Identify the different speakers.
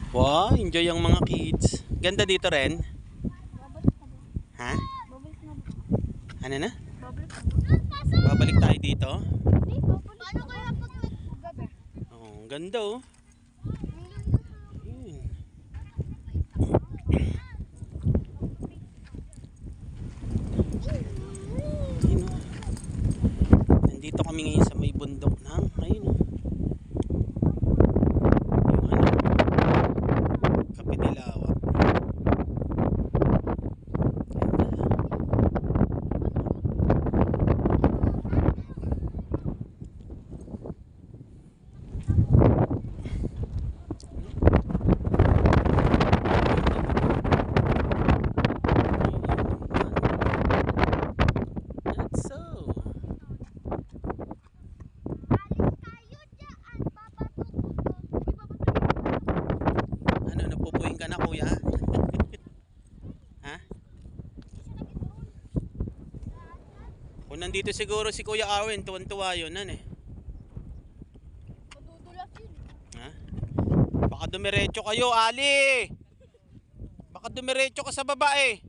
Speaker 1: Wow, enjoy yung mga kids. Ganda dito rin. Ha? Ano na? Babalik tayo dito.
Speaker 2: Paano kaya pag gabi?
Speaker 1: Oh, ganda oh. Ayun. Ayun, oh. Nandito kami ngayon sa may bundok ng ayun oh. Yung ano, Kapitilawa. That's so. Ano, napupuin ka na kuya? Ha? Kung nandito siguro si Kuya Arwin, tuwan-tuwa yun, ano eh.
Speaker 2: Madudulas yun.
Speaker 1: Ha? Baka dumiretso kayo, Ali! Baka dumiretso ka sa baba eh.